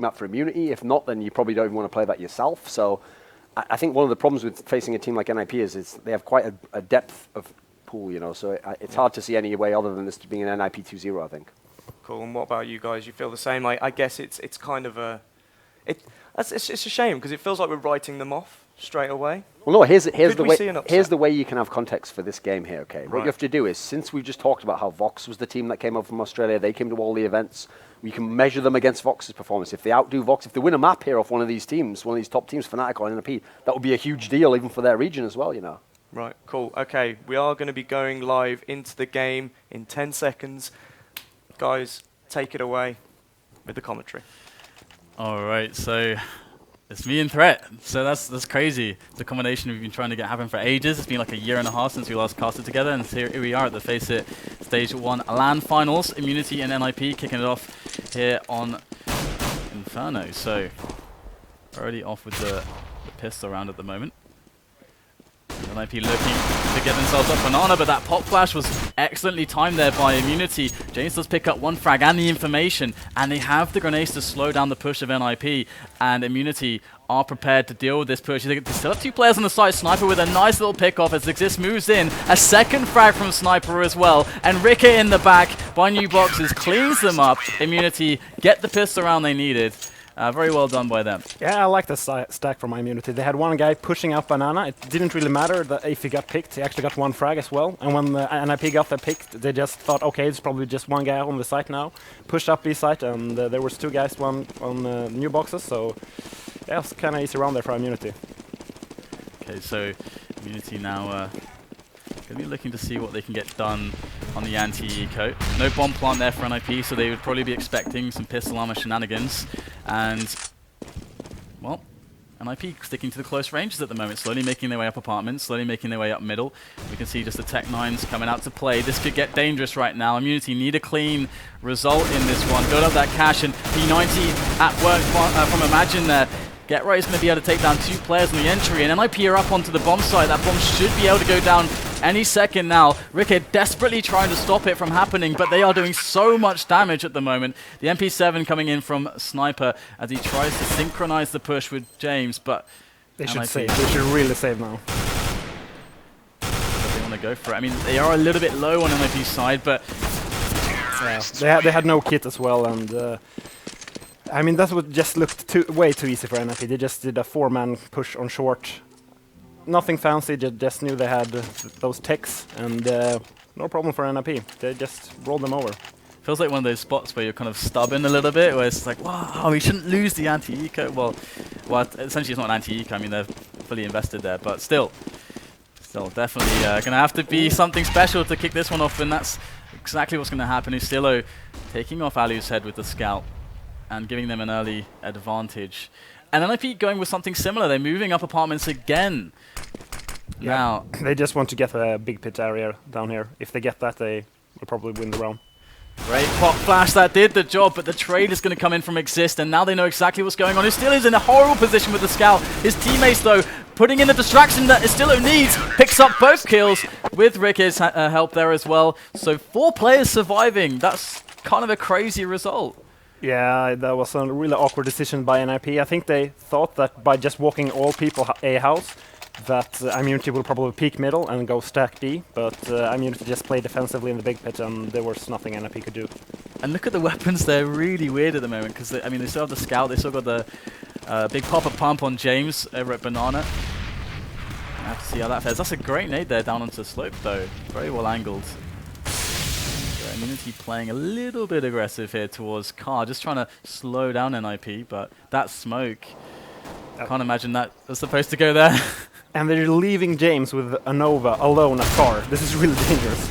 map for Immunity. If not, then you probably don't even want to play that yourself. So I think one of the problems with facing a team like NIP is they have quite a depth of pool, you know, so it's hard to see any way other than this being an NIP 2-0, I think. Cool. And what about you guys? You feel the same? I guess it's kind of a... It's a shame, because it feels like we're writing them off straight away. Well, no, here's the way you can have context for this game here, okay? Right. What you have to do is, since we've just talked about how Vox was the team that came up from Australia, they came to all the events, we can measure them against Vox's performance. If they outdo Vox, if they win a map here off one of these teams, one of these top teams, Fnatic or NIP, that would be a huge deal even for their region as well, you know? Right, cool. Okay, we are going to be going live into the game in 10 seconds. Guys, take it away with the commentary. All right, so it's me and Threat. So that's crazy. It's a combination we've been trying to get happen for ages. It's been like a year and a half since we last casted together, and here we are at the Faceit Stage 1 LAN Finals. Immunity and NIP kicking it off here on Inferno. So already off with the pistol round at the moment. NIP looking to get themselves up Banana, but that pop flash was excellently timed there by Immunity. James does pick up one frag and the information, and they have the grenades to slow down the push of NIP, and Immunity are prepared to deal with this push. They still have two players on the side. Sniper with a nice little pick off as Exist moves in. A second frag from Sniper as well, and Ricket in the back by New Boxes cleans them up. Immunity get the pistol round they needed. Very well done by them. Yeah, I like the stack from Immunity. They had one guy pushing up Banana. It didn't really matter that if he got picked. He actually got one frag as well. And when NIP got the picked, they just thought, okay, it's probably just one guy on the site now. Pushed up B site, and there was two guys, one on New Boxes. So yeah, it's kind of easy round there for Immunity. Okay, so Immunity now going to be looking to see what they can get done on the anti-eco. No bomb plant there for NIP, so they would probably be expecting some pistol armor shenanigans. And, well, NIP sticking to the close ranges at the moment, slowly making their way up apartments, slowly making their way up middle. We can see just the Tech-9s coming out to play. This could get dangerous right now. Immunity need a clean result in this one. Build up that cash, and P90 at work from Imagine there. Get Right is going to be able to take down two players on the entry, and NIP are up onto the bomb site. That bomb should be able to go down any second now. Ricket desperately trying to stop it from happening, but they are doing so much damage at the moment. The MP7 coming in from Sniper as he tries to synchronize the push with James, but they should save. They should really save now. They want to go for it. I mean, they are a little bit low on NIP's side, but yeah, they had no kit as well, and I mean, that would just looked way too easy for NIP. They just did a 4-man push on short. Nothing fancy, just knew they had those techs, and no problem for NIP. They just rolled them over. Feels like one of those spots where you're kind of stubborn a little bit, where it's like, wow, we shouldn't lose the anti-eco. Well, essentially it's not an anti-eco. I mean, they're fully invested there, but still definitely going to have to be something special to kick this one off, and that's exactly what's going to happen. Ustillo taking off Alu's head with the scout and giving them an early advantage. And NIP going with something similar. They're moving up apartments again. Yeah. Now they just want to get a big pit area down here. If they get that, they will probably win the round. Great pop flash, that did the job, but the trade is going to come in from Exist, and now they know exactly what's going on. Ustillo is in a horrible position with the scout. His teammates, though, putting in the distraction that Ustillo needs, picks up both kills with Rick's help there as well. So 4 players surviving. That's kind of a crazy result. Yeah, that was a really awkward decision by NIP. I think they thought that by just walking all people A house, that Immunity will probably peek middle and go stack B, but Immunity just played defensively in the big pit, and there was nothing NIP could do. And look at the weapons, they're really weird at the moment, because I mean, they still have the scout, they still got the big pop-up pump on James over at Banana. I have to see how that fares. That's a great nade there down onto the slope, though. Very well angled. Immunity playing a little bit aggressive here towards Car, just trying to slow down NIP, but that smoke, I can't imagine that was supposed to go there. And they're leaving James with a Nova alone at Car. This is really dangerous.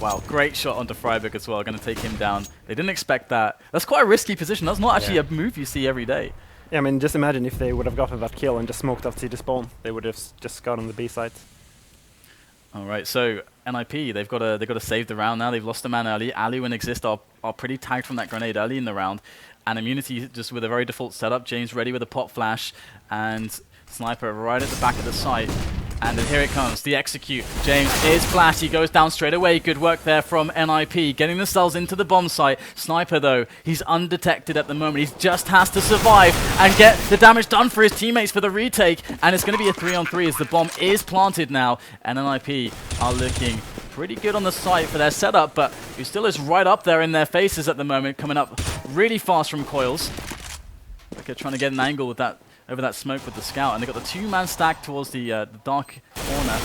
Wow, great shot onto Freiburg as well, going to take him down. They didn't expect that. That's quite a risky position. That's not actually a move you see every day. Yeah, I mean, just imagine if they would have gotten that kill and just smoked off CT spawn. They would have just got on the B side. All right, so NIP, they've got to save the round now. They've lost a man early. Alu and Exist are pretty tagged from that grenade early in the round. And Immunity just with a very default setup. James ready with a pop flash. And Sniper right at the back of the site. And then here it comes, the execute. James is flash, he goes down straight away. Good work there from NIP, getting themselves into the bomb site. Sniper though, he's undetected at the moment. He just has to survive and get the damage done for his teammates for the retake. And it's going to be a 3-on-3 as the bomb is planted now. And NIP are looking pretty good on the site for their setup, but Ustil is right up there in their faces at the moment, coming up really fast from coils. They're trying to get an angle with that over that smoke with the scout, and they've got the 2-man stack towards the dark corner.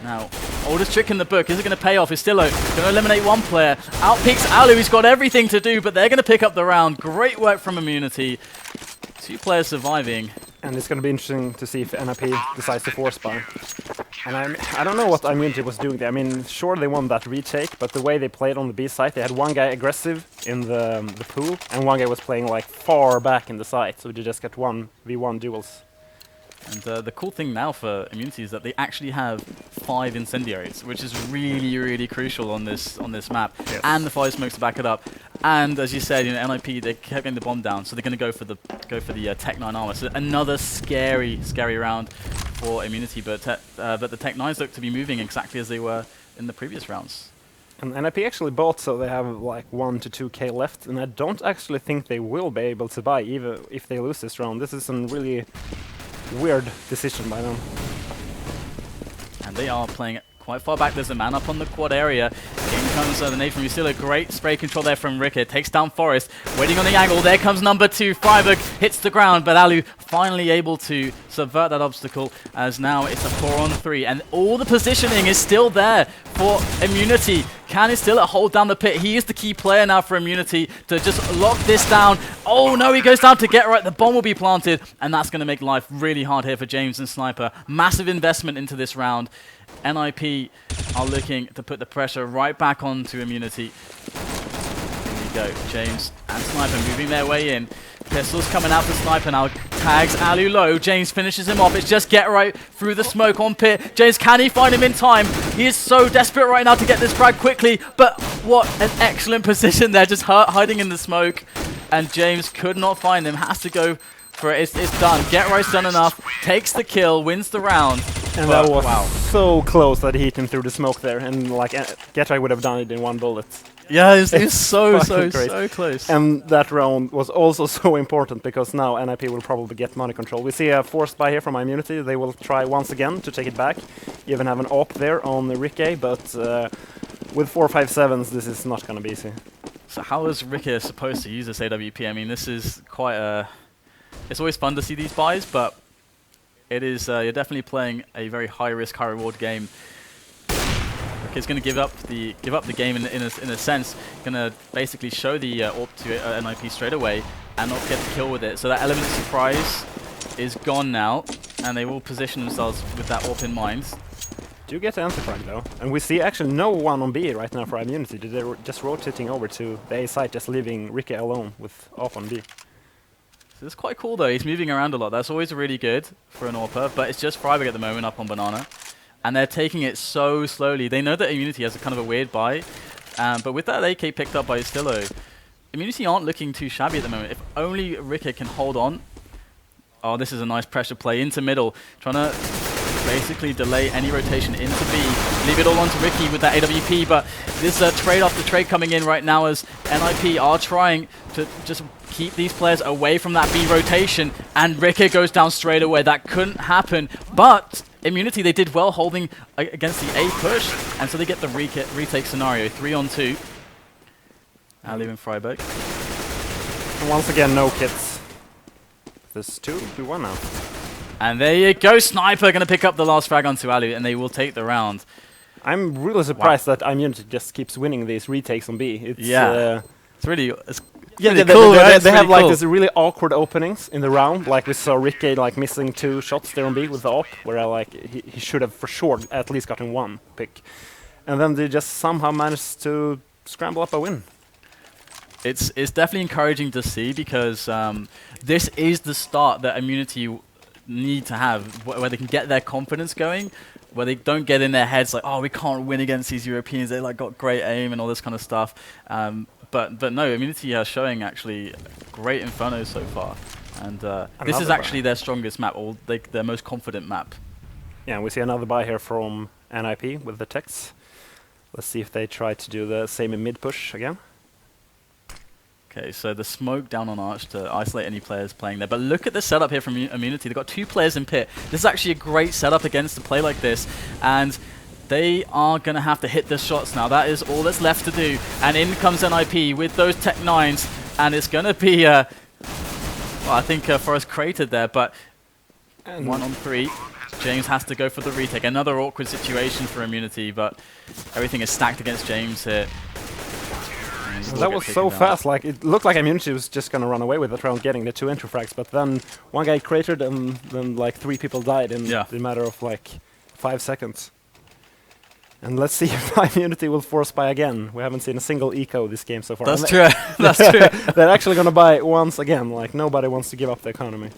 Now, oldest trick in the book, is it going to pay off? Istillo going to eliminate one player. Outpicks Alu, he's got everything to do, but they're going to pick up the round. Great work from Immunity. 2 players surviving. And it's going to be interesting to see if NIP decides to force buy. And I don't know what Immunity was doing there. I mean, sure, they won that retake, but the way they played on the B site, they had one guy aggressive in the pool, and one guy was playing like far back in the site, so they just got 1v1 duels. And the cool thing now for Immunity is that they actually have 5 incendiaries, which is really, really crucial on this map. Yes. And the 5 smokes to back it up. And as you said, NIP, they kept getting the bomb down, so they're going to go for the Tech 9 armor. So another scary round for Immunity, but the Tech 9s look to be moving exactly as they were in the previous rounds. And NIP actually bought, so they have like 1 to 2k left, and I don't actually think they will be able to buy even if they lose this round. This is a really weird decision by them. And they are playing quite far back. There's a man up on the quad area. In comes the nade from Ustil. Great spray control there from Ricker. Takes down Forest. Waiting on the angle. There comes number 2. Freiburg hits the ground, but Alu finally able to subvert that obstacle, as now it's a 4-on-3. And all the positioning is still there for Immunity. Can he still hold down the pit? He is the key player now for Immunity to just lock this down. Oh no, he goes down to get right. The bomb will be planted, and that's going to make life really hard here for James and Sniper. Massive investment into this round. NIP are looking to put the pressure right back onto Immunity. Here we go. James and Sniper moving their way in. Pistols coming out for Sniper now. Tags Alu low. James finishes him off. It's just get right through the smoke on pit. James, can he find him in time? He is so desperate right now to get this frag quickly. But what an excellent position there, just hiding in the smoke. And James could not find him. Has to go for it. It's done. Get right's done enough. Takes the kill. Wins the round. And that was so close that he hit him through the smoke there. And like Getright would have done it in 1 bullet. Yeah, it's so close. And that round was also so important because now NIP will probably get money control. We see a forced buy here from Immunity. They will try once again to take it back. Even have an AWP there on Ricky, but with 4.57s, this is not going to be easy. So how is Ricky supposed to use this AWP? I mean, this is quite a... It's always fun to see these buys, but it is you're definitely playing a very high-risk, high-reward game. Is going to give up the game in a sense, going to basically show the AWP to NIP straight away and not get the kill with it. So that element of surprise is gone now, and they will position themselves with that AWP in mind. Do get the anti-frag though, and we see actually no one on B right now for Immunity. They're just rotating over to the A site, just leaving Ricky alone with AWP on B. So it's quite cool though. He's moving around a lot. That's always really good for an AWPer, but it's just Freiburg at the moment up on Banana. And they're taking it so slowly. They know that Immunity has a kind of a weird buy, but with that AK picked up by Istillo, Immunity aren't looking too shabby at the moment. If only Ricker can hold on. Oh, this is a nice pressure play into middle, trying to basically delay any rotation into B. Leave it all onto Ricky with that AWP, but there's a trade after trade coming in right now as NIP are trying to just keep these players away from that B rotation, and Ricker goes down straight away. That couldn't happen, but Immunity, they did well holding against the A push, and so they get the retake scenario, 3-on-2. Now leaving Freiburg. And once again, no kits. There's 2v1 now. And there you go, Sniper going to pick up the last frag onto Alu, and they will take the round. I'm really surprised that Immunity just keeps winning these retakes on B. It's, it's really... cool, they have like these really awkward openings in the round, like we saw Ricky like missing 2 shots there on B with the AWP, where like he should have for sure at least gotten 1 pick, and then they just somehow managed to scramble up a win. It's definitely encouraging to see because this is the start that Immunity need to have, where they can get their confidence going, where they don't get in their heads like, oh, we can't win against these Europeans. They like got great aim and all this kind of stuff. But no, Immunity are showing actually great Inferno so far, and this is actually their strongest map, or their most confident map. Yeah, we see another buy here from NIP with the techs. Let's see if they try to do the same in mid push again. Okay, so the smoke down on Arch to isolate any players playing there. But look at the setup here from Immunity. They've got 2 players in pit. This is actually a great setup against a play like this. And they are going to have to hit the shots now. That is all that's left to do. And in comes NIP with those Tech 9s. And it's going to be, well, I think Forrest cratered there, but 1 on 3. James has to go for the retake. Another awkward situation for Immunity, but everything is stacked against James here. Well, that was so fast, like it looked like Immunity was just gonna run away with it round getting the 2 entry frags, but then one guy cratered and then like 3 people died in a matter of like 5 seconds. And let's see if Immunity will force buy again. We haven't seen a single eco this game so far. That's true. That's true. They're actually gonna buy once again, like nobody wants to give up the economy.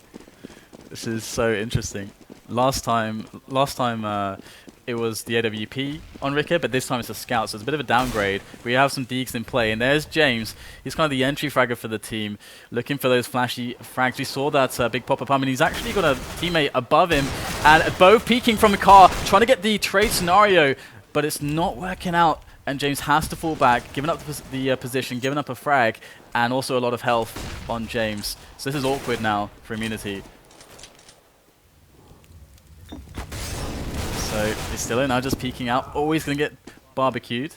This is so interesting. Last time it was the AWP on Ricker, but this time it's a scout, so it's a bit of a downgrade. We have some deeks in play, and there's James. He's kind of the entry fragger for the team, looking for those flashy frags. We saw that big pop-up pump, and he's actually got a teammate above him, and both peeking from the car, trying to get the trade scenario, but it's not working out, and James has to fall back, giving up the position, giving up a frag, and also a lot of health on James. So this is awkward now for Immunity. So he's still in now, just peeking out. Always going to get barbecued.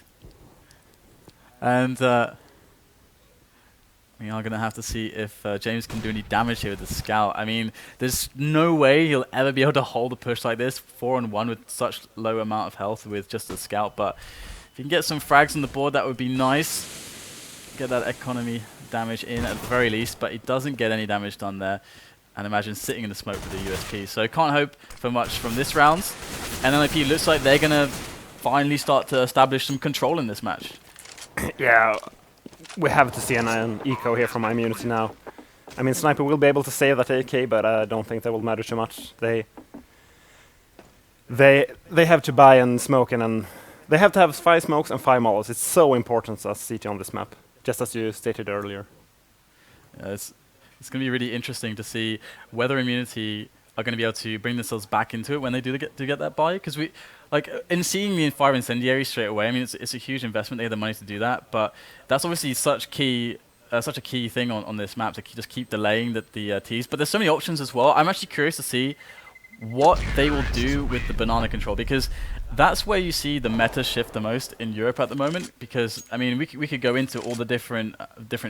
And we are going to have to see if James can do any damage here with the scout. I mean, there's no way he'll ever be able to hold a push like this, 4-on-1 with such low amount of health with just a scout. But if you can get some frags on the board, that would be nice. Get that economy damage in at the very least, but he doesn't get any damage done there. And imagine sitting in the smoke with the USP. So can't hope for much from this round. And NIP looks like they're going to finally start to establish some control in this match. Yeah, we have to see an eco here from Immunity now. I mean, Sniper will be able to save that AK, but I don't think that will matter too much. They have to buy and smoke, and they have to have 5 smokes and 5 molos. It's so important as CT on this map, just as you stated earlier. It's going to be really interesting to see whether Immunity are going to be able to bring themselves back into it when they do get that buy. Because we, like, in seeing the Fire Incendiary straight away, I mean, it's a huge investment. They have the money to do that, but that's obviously such a key thing on this map to just keep delaying the teas. But there's so many options as well. I'm actually curious to see what they will do with the banana control, because that's where you see the meta shift the most in Europe at the moment. Because I mean, we could go into all the different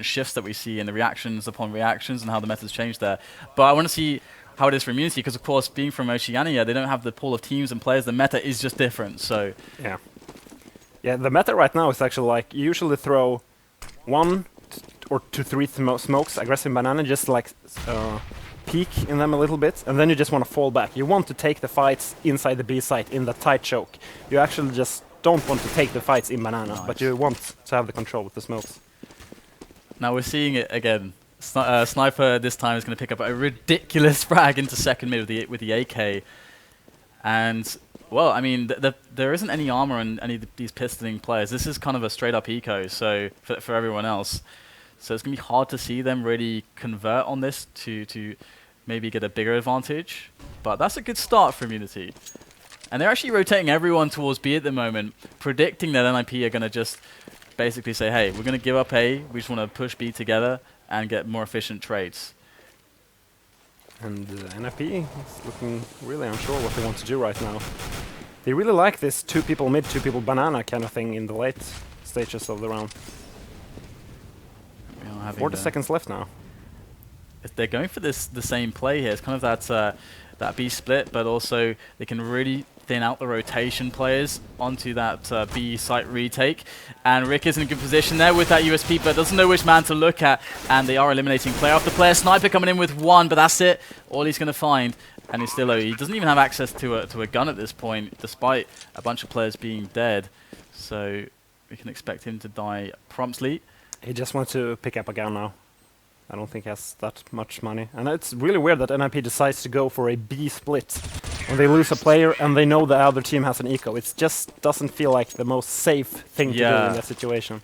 shifts that we see in the reactions upon reactions and how the meta's changed there. But I want to see how it is for Immunity, because of course, being from Oceania, they don't have the pool of teams and players. The meta is just different. So yeah, the meta right now is actually like you usually throw 1 or 2, 3 smokes, aggressive banana, just like peek in them a little bit, and then you just want to fall back. You want to take the fights inside the B site in the tight choke. You actually just don't want to take the fights in banana, but you want to have the control with the smokes. Now we're seeing it again. Sniper this time is going to pick up a ridiculous frag into second mid with the AK. And, well, I mean, there isn't any armor on any of these pistoling players. This is kind of a straight-up eco, so for everyone else. So it's going to be hard to see them really convert on this to maybe get a bigger advantage. But that's a good start for Immunity. And they're actually rotating everyone towards B at the moment, predicting that NIP are going to just basically say, hey, we're going to give up A, we just want to push B together and get more efficient trades. And NIP is looking really unsure what they want to do right now. They really like this 2 people mid, 2 people banana kind of thing in the late stages of the round. 40 seconds left now. They're going for the same play here. It's kind of that B split, but also they can really thin out the rotation players onto that B site retake. And Rick is in a good position there with that USP, but doesn't know which man to look at. And they are eliminating player after player. Sniper coming in with 1, but that's it. All he's going to find. And he's still low. He doesn't even have access to a gun at this point, despite a bunch of players being dead. So we can expect him to die promptly. He just wants to pick up a gun now. I don't think he has that much money. And it's really weird that NIP decides to go for a B split when they lose a player and they know the other team has an eco. It just doesn't feel like the most safe thing to do in that situation.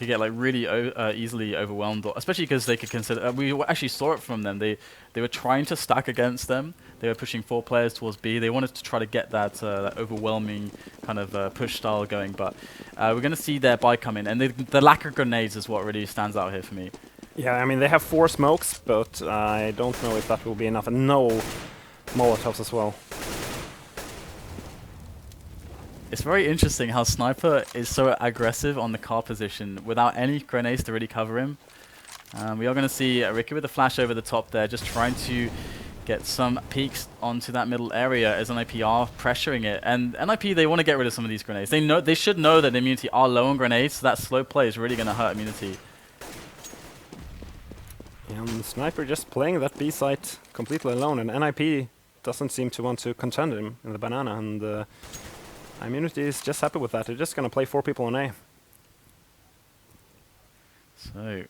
could get like really easily overwhelmed, especially because they could consider. We actually saw it from them. They were trying to stack against them. They were pushing 4 players towards B. They wanted to try to get that overwhelming kind of push style going, but we're going to see their buy come in, and the lack of grenades is what really stands out here for me. Yeah, I mean, they have 4 smokes, but I don't know if that will be enough, and no Molotovs as well. It's very interesting how Sniper is so aggressive on the car position without any grenades to really cover him. We are going to see Ricky with the flash over the top there, just trying to get some peeks onto that middle area as NIP are pressuring it. And NIP, they want to get rid of some of these grenades. They should know that Immunity are low on grenades, so that slow play is really going to hurt Immunity. And Sniper just playing that B site completely alone, and NIP doesn't seem to want to contend him in the banana, and Immunity is just happy with that. They're just going to play 4 people on A. So,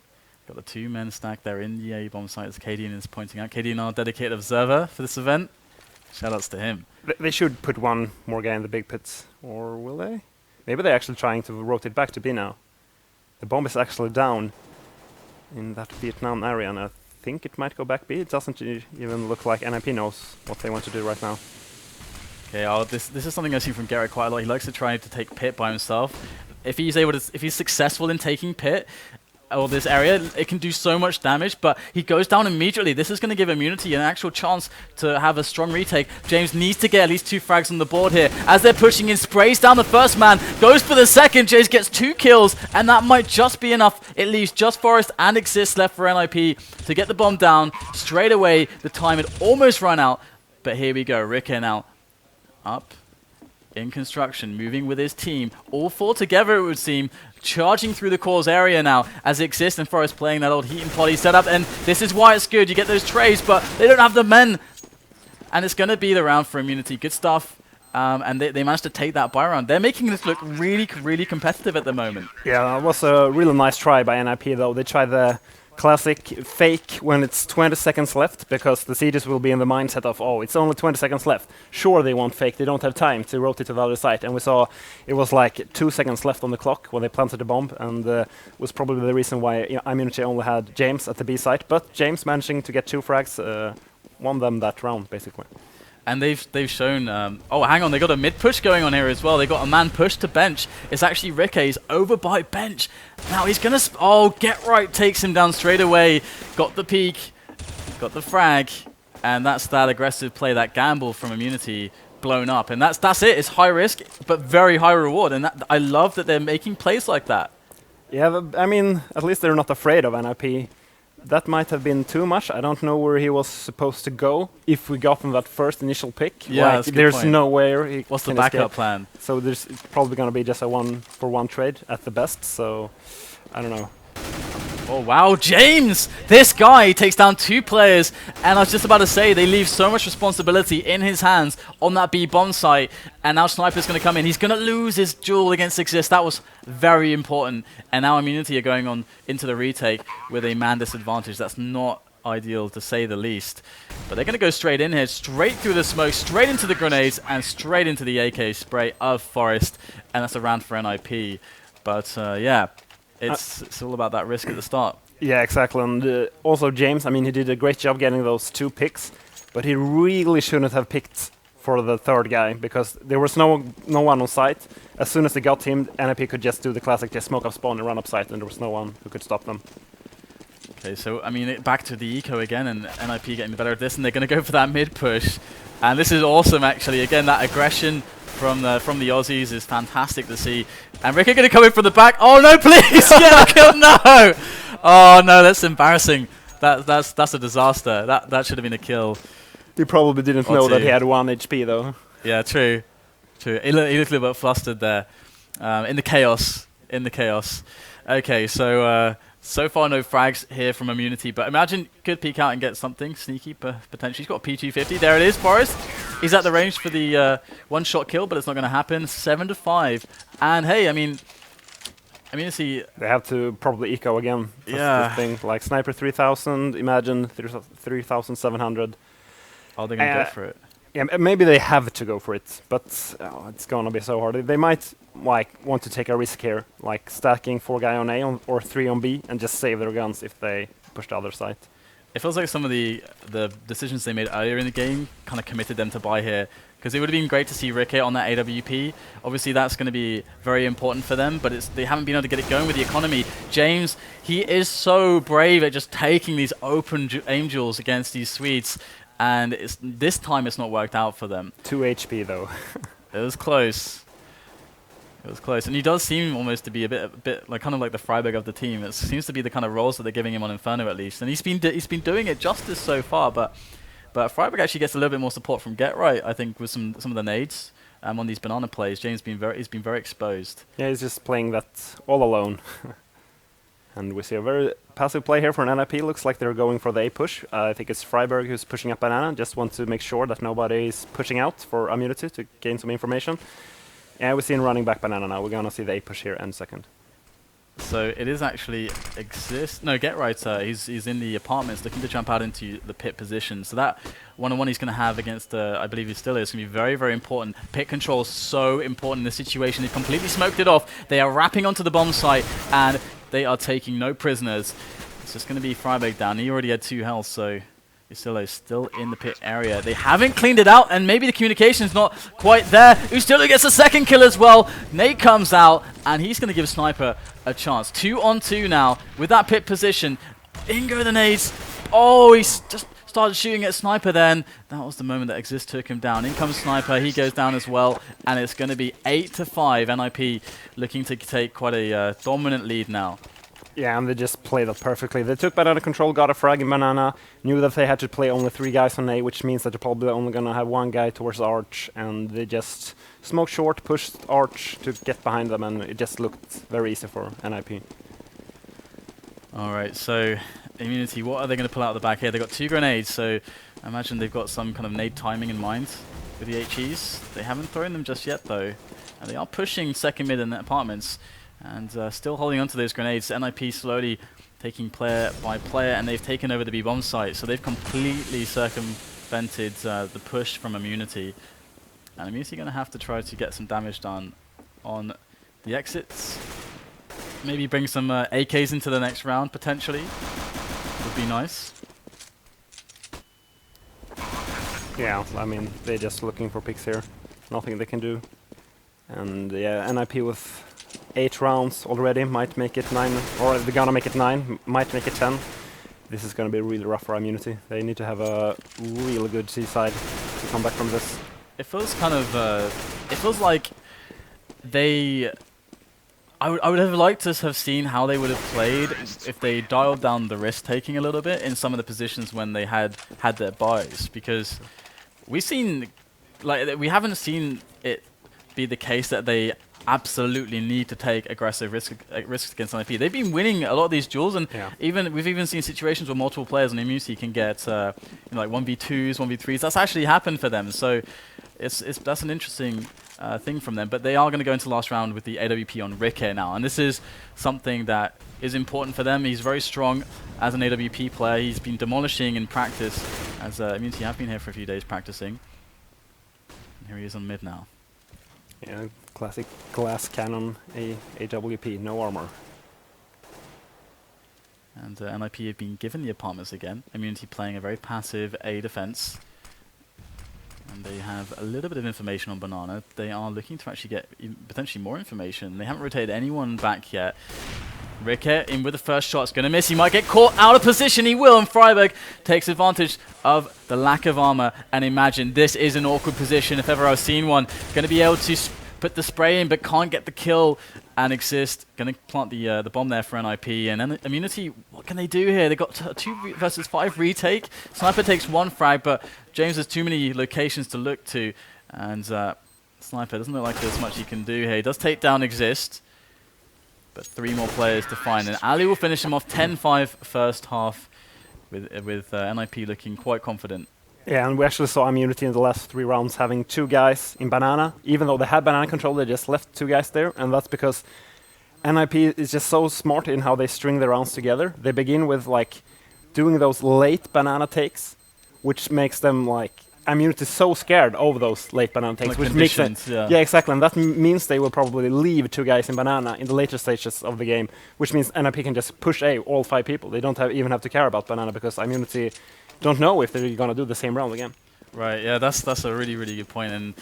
got the 2 men stacked there in the A bomb site, as Kadian is pointing out. Kadian, our dedicated observer for this event. Shoutouts to him. They should put one more guy in the big pits, or will they? Maybe they're actually trying to rotate back to B now. The bomb is actually down in that Vietnam area, and I think it might go back B. It doesn't even look like NIP knows what they want to do right now. Okay, this is something I've seen from Garrett quite a lot. He likes to try to take pit by himself. If he's successful in taking pit or this area, it can do so much damage, but he goes down immediately. This is going to give Immunity an actual chance to have a strong retake. James needs to get at least 2 frags on the board here. As they're pushing in, sprays down the first man, goes for the second. James gets 2 kills, and that might just be enough. It leaves just Forest and Exist left for NIP to get the bomb down straight away. The time had almost run out, but here we go. Ricker now up in construction, moving with his team. All 4 together, it would seem, charging through the cores area now as Exist and Forest playing that old heat and potty setup. And this is why it's good. You get those trays, but they don't have the men. And it's going to be the round for Immunity. Good stuff. And they managed to take that buy round. They're making this look really, really competitive at the moment. Yeah, that was a really nice try by NIP, though. They tried the classic fake when it's 20 seconds left, because the Sieges will be in the mindset of, oh, it's only 20 seconds left. Sure, they won't fake. They don't have time to rotate to the other side. And we saw it was like 2 seconds left on the clock when they planted the bomb, and was probably the reason why Immunity only had James at the B site. But James managing to get 2 frags won them that round, basically. And they've shown... oh, hang on. They got a mid-push going on here as well. They got a man push to bench. It's actually Rickey's over by bench. Now he's going to... oh, Get Right takes him down straight away. Got the peek. Got the frag. And that's that aggressive play, that gamble from Immunity blown up. And that's it. It's high risk, but very high reward. And I love that they're making plays like that. Yeah, I mean, at least they're not afraid of NIP. That might have been too much. I don't know where he was supposed to go if we got him that first initial pick. Yeah, like, there's nowhere he What's the can backup escape. plan? So there's probably going to be just a 1-for-1 trade at the best. So I don't know. Oh, wow, James! This guy takes down 2 players, and I was just about to say, they leave so much responsibility in his hands on that B bomb site, and now Sniper's going to come in. He's going to lose his duel against Exist. That was very important, and now Immunity are going on into the retake with a man disadvantage. That's not ideal, to say the least. But they're going to go straight in here, straight through the smoke, straight into the grenades, and straight into the AK spray of Forest, and that's a round for NIP. But, yeah... It's all about that risk at the start. Yeah, exactly. And also James, I mean, he did a great job getting those 2 picks, but he really shouldn't have picked for the 3rd guy, because there was no one on site. As soon as they got him, NIP could just do the classic, just smoke up spawn and run up site, and there was no one who could stop them. Okay, so, I mean, back to the eco again, and NIP getting better at this, and they're going to go for that mid push. And this is awesome, actually. Again, that aggression from the Aussies is fantastic to see. And Ricky going to come in from the back. Oh no, please! Get a kill! No! Oh no, that's embarrassing. That's a disaster. That should have been a kill. He probably didn't know that he had 1 HP though. Yeah, true. He looked a little bit flustered there. In the chaos. Okay, so far no frags here from Immunity, but imagine could peek out and get something sneaky, potentially. He's got a P250. There it is, Forest. He's at the range for the 1-shot kill, but it's not going to happen. 7-5. And hey, I mean, Immunity... They have to probably eco again. That's the thing. Like Sniper 3000, Imagine 3700. Oh, they're going to go for it. Yeah, maybe they have to go for it, but it's going to be so hard. They might want to take a risk here, like stacking 4 guy on A or 3 on B and just save their guns if they push the other side. It feels like some of the decisions they made earlier in the game kind of committed them to buy here, because it would have been great to see Ricket on that AWP. Obviously, that's going to be very important for them, but they haven't been able to get it going with the economy. James, he is so brave at just taking these open aim duels against these Swedes, and this time it's not worked out for them. 2 HP, though. It was close. It was close, and he does seem almost to be a bit like kind of like the Freiburg of the team. It seems to be the kind of roles that they're giving him on Inferno at least, and he's been doing it justice so far. But Freiburg actually gets a little bit more support from Get Right, I think, with some of the nades on these banana plays. James he's been very exposed. Yeah, he's just playing that all alone, and we see a very passive play here for an NIP. Looks like they're going for the A push. I think it's Freiburg who's pushing up banana. Just want to make sure that nobody is pushing out for immunity to gain some information. Yeah, we're seeing running back banana now. We're going to see the A push here end second. So it is actually Get Right. He's in the apartments looking to jump out into the pit position. So that one-on-one he's going to have against, I believe he still is, going to be very, very important. Pit control is so important in this situation. They've completely smoked it off. They are wrapping onto the bomb site, and they are taking no prisoners. It's just going to be Freiburg down. He already had 2 health, so Ustillo is still in the pit area. They haven't cleaned it out, and maybe the communication's not quite there. Ustillo gets a second kill as well. Nate comes out, and he's going to give Sniper a chance. 2 on 2 now with that pit position. In go the nades. Oh, he's just started shooting at Sniper then. That was the moment that Exist took him down. In comes Sniper. He goes down as well, and it's going to be 8-5. NIP looking to take quite a dominant lead now. Yeah, and they just played that perfectly. They took banana control, got a frag in banana, knew that they had to play only 3 guys on A, which means that they're probably only going to have 1 guy towards Arch, and they just smoked short, pushed Arch to get behind them, and it just looked very easy for NIP. Alright, so Immunity, what are they going to pull out of the back here? They've got 2 grenades, so I imagine they've got some kind of nade timing in mind with the HEs. They haven't thrown them just yet, though, and they are pushing second mid in the apartments. And still holding on to those grenades. NIP slowly taking player by player, and they've taken over the B-bomb site. So they've completely circumvented the push from Immunity. And Immunity going to have to try to get some damage done on the exits. Maybe bring some AKs into the next round, potentially. Would be nice. Yeah, I mean, they're just looking for picks here. Nothing they can do. And yeah, NIP with 8 rounds already, might make it 9, or they're gonna make it 9, might make it 10. This is gonna be really rough for Immunity. They need to have a really good C-side to come back from this. It feels kind of, it feels like they, I would have liked to have seen how they would have played if they dialed down the risk taking a little bit in some of the positions when they had their buys, because we haven't seen it be the case that they absolutely need to take aggressive risks against NIP. They've been winning a lot of these duels, and we've even seen situations where multiple players on Immunity can get like 1v2s, 1v3s. That's actually happened for them, so that's an interesting thing from them. But they are going to go into the last round with the AWP on Rikke now, and this is something that is important for them. He's very strong as an AWP player. He's been demolishing in practice, as Immunity have been here for a few days practicing. And here he is on mid now. Yeah, classic glass cannon AWP, no armor. And NIP have been given the apartments again. Immunity playing a very passive A defense. And they have a little bit of information on Banana. They are looking to actually get potentially more information. They haven't rotated anyone back yet. Rikke in with the first shot. It's going to miss. He might get caught out of position. He will. And Freiburg takes advantage of the lack of armor. And imagine, this is an awkward position if ever I've seen one. Going to be able to put the spray in, but can't get the kill. And Exist going to plant the bomb there for NIP. And then Immunity, what can they do here? They got 2 versus 5 retake. Sniper takes 1 frag, but James has too many locations to look to. And Sniper doesn't look like there's much he can do here. He does take down Exist, but 3 more players to find. And Ali will finish him off 10-5 first half with NIP looking quite confident. Yeah, and we actually saw Immunity in the last 3 rounds having 2 guys in banana. Even though they had banana control, they just left 2 guys there, and that's because NIP is just so smart in how they string their rounds together. They begin with like doing those late banana takes, which makes them like Immunity is so scared of those late banana takes, Like which makes it. yeah. Exactly, and that means they will probably leave 2 guys in banana in the later stages of the game, which means NIP can just push A, all 5 people. They don't even have to care about banana because Immunity don't know if they're gonna do the same round again. Right, yeah, that's a really, really good point. And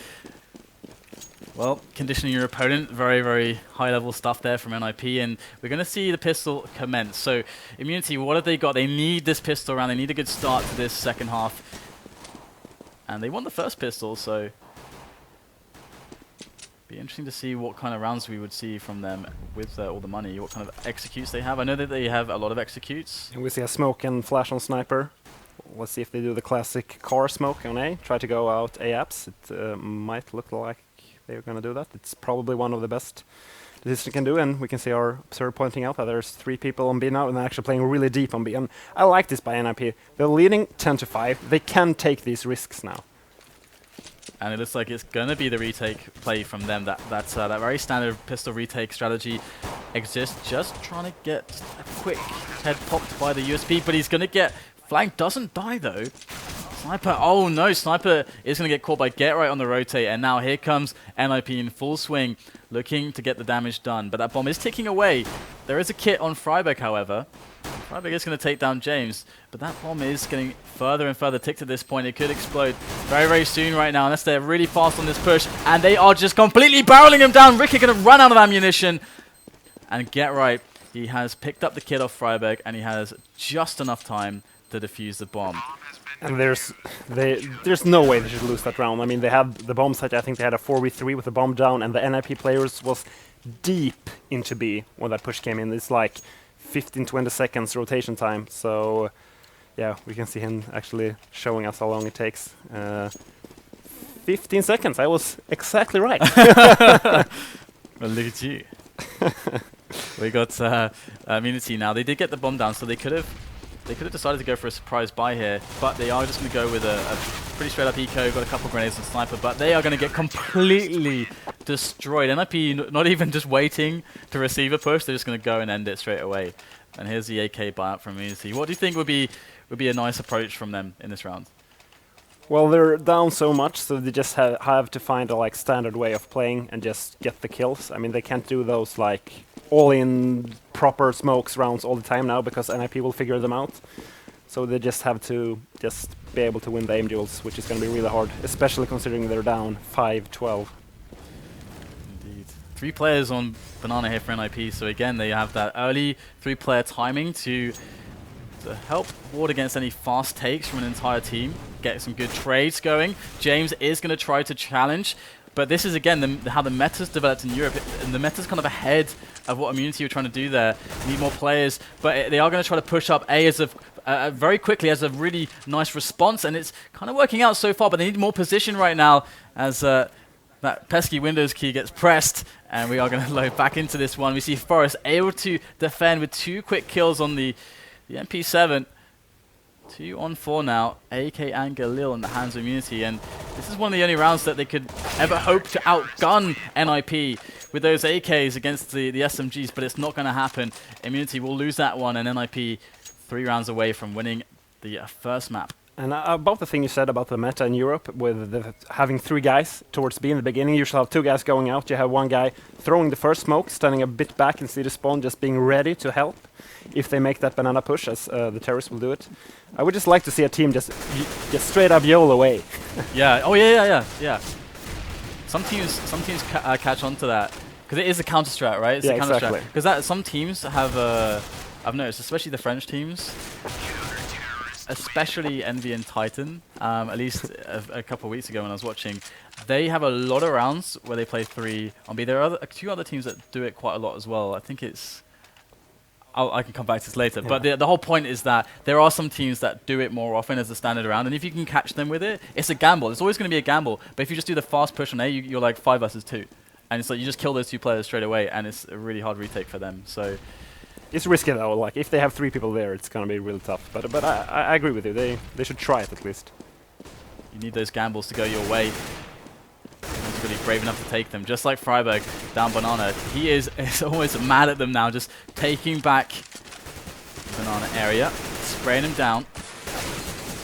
well, conditioning your opponent, very, very high-level stuff there from NIP, and we're going to see the pistol commence. So, Immunity, what have they got? They need this pistol round. They need a good start to this second half. And they won the first pistol, so be interesting to see what kind of rounds we would see from them with all the money, what kind of executes they have. I know that they have a lot of executes. And we see a smoke and flash on Sniper. Let's see if they do the classic car smoke on A. Try to go out A apps. It might look like they're going to do that. It's probably one of the best decisions you can do, and we can see our observer pointing out that there's 3 people on B now, and they're actually playing really deep on B. And I like this by NIP. They're leading 10-5. They can take these risks now. And it looks like it's going to be the retake play from them. That very standard pistol retake strategy exists. Just trying to get a quick head popped by the USB, but he's going to get flanked. Doesn't die though. Sniper, oh no, Sniper is going to get caught by Get Right on the rotate, and now here comes NIP in full swing, looking to get the damage done. But that bomb is ticking away. There is a kit on Freiberg, however. Freiberg is going to take down James, but that bomb is getting further and further ticked at this point. It could explode very, very soon right now, unless they're really fast on this push, and they are just completely barreling him down. Ricky going to run out of ammunition, and Get Right, he has picked up the kit off Freiberg, and he has just enough time to defuse the bomb. And there's no way they should lose that round. I mean, they had the bomb site. I think they had a 4v3 with the bomb down, and the NIP players was deep into B when that push came in. It's like 15-20 seconds rotation time. So, yeah, we can see him actually showing us how long it takes. 15 seconds. I was exactly right. Well, look at you. We got Immunity now. They did get the bomb down, so they could have decided to go for a surprise buy here, but they are just going to go with a pretty straight up eco, got a couple grenades and Sniper, but they are going to get completely destroyed. NIP not even just waiting to receive a push, they're just going to go and end it straight away. And here's the AK buyout from Immunity. What do you think would be a nice approach from them in this round? Well, they're down so much, so they just have to find a like standard way of playing and just get the kills. I mean, they can't do those like all-in proper smokes rounds all the time now because NIP will figure them out. So they just have to just be able to win the aim duels, which is going to be really hard, especially considering they're down 5-12. Indeed. 3 players on Banana here for NIP, so again, they have that early 3-player timing to help ward against any fast takes from an entire team, get some good trades going. James is going to try to challenge, but this is again how the meta's developed in Europe, and the meta's kind of ahead of what Immunity were trying to do there. Need more players, but they are going to try to push up A as a very quickly as a really nice response, and it's kind of working out so far, but they need more position right now as that pesky Windows key gets pressed, and we are going to load back into this one. We see Forrest able to defend with 2 quick kills on the MP7. 2 on 4 now, AK and Galil in the hands of Immunity, and this is one of the only rounds that they could ever hope to outgun NIP with those AKs against the SMGs, but it's not going to happen. Immunity will lose that one, and NIP 3 rounds away from winning the first map. And about the thing you said about the meta in Europe, with having 3 guys towards B in the beginning, you usually have 2 guys going out. You have 1 guy throwing the first smoke, standing a bit back in city spawn, just being ready to help if they make that banana push, as the terrorists will do it. I would just like to see a team just straight up YOLO away. Yeah. Oh yeah. Some teams catch on to that because it is a counter strat, right? It's a counter strat. Because some teams have I've noticed, especially the French teams, especially Envy and Titan, at least a couple of weeks ago when I was watching, they have a lot of rounds where they play 3 on B. There are 2 other teams that do it quite a lot as well. I think it's... I can come back to this later, but the whole point is that there are some teams that do it more often as a standard round, and if you can catch them with it, it's a gamble. It's always going to be a gamble, but if you just do the fast push on A, you're like 5 versus 2. And it's like you just kill those 2 players straight away, and it's a really hard retake for them. So it's risky though. Like if they have 3 people there, it's gonna be really tough. But I agree with you. They should try it at least. You need those gambles to go your way. He's really brave enough to take them, just like Freiberg down Banana. He is always mad at them now, just taking back Banana area, spraying him down.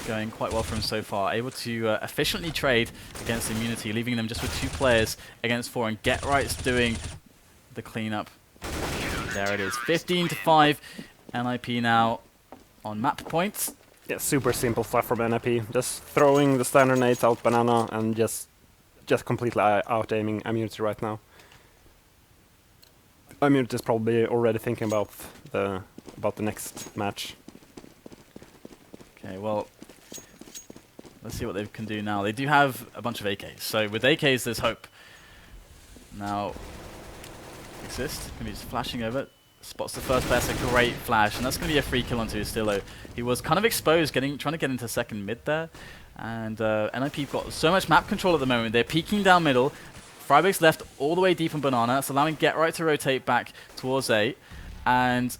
going quite well for him so far. Able to efficiently trade against Immunity, leaving them just with 2 players against 4, and Get Right's doing the cleanup. There it is, 15-5. NIP now on map points. Yeah, super simple stuff from NIP. Just throwing the standard nades out banana and just completely out-aiming Immunity right now. Immunity is probably already thinking about the next match. Okay, well, let's see what they can do now. They do have a bunch of AKs, so with AKs there's hope. Now, Exist, gonna be just flashing over, spots the first player, that's a great flash, and that's gonna be a free kill onto Ustillo. He was kind of exposed, trying to get into second mid there, and NIP got so much map control at the moment. They're peeking down middle. Freiburg's left all the way deep in Banana. That's allowing Get Right to rotate back towards A, and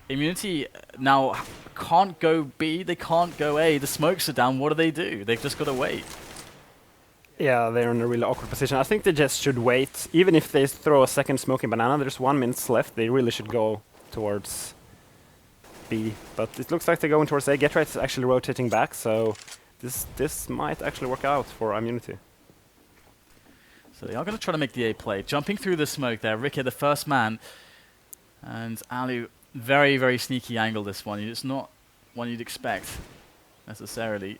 Immunity now can't go B, they can't go A. The smokes are down. What do? They've just got to wait. Yeah, they're in a really awkward position. I think they just should wait. Even if they throw a second smoking banana, there's 1 minute left. They really should go towards B. But it looks like they're going towards A. Get Right's actually rotating back, so this might actually work out for Immunity. So they are going to try to make the A play. Jumping through the smoke there, Ricky, the first man, and Alu, very, very sneaky angle this one. It's not one you'd expect, necessarily.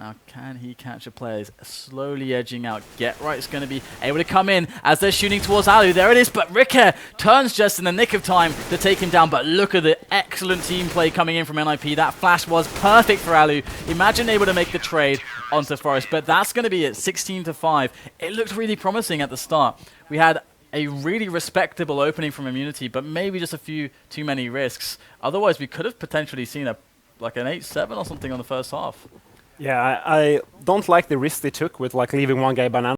Now, can he catch a player? He's slowly edging out. Get Right's going to be able to come in as they're shooting towards Alu. There it is, but Ricky turns just in the nick of time to take him down. But look at the excellent team play coming in from NIP. That flash was perfect for Alu. Imagine able to make the trade onto Forest, but that's going to be it, 16-5. It looked really promising at the start. We had a really respectable opening from Immunity, but maybe just a few too many risks. Otherwise, we could have potentially seen like an 8-7 or something on the first half. Yeah, I don't like the risk they took with like leaving 1 guy banana.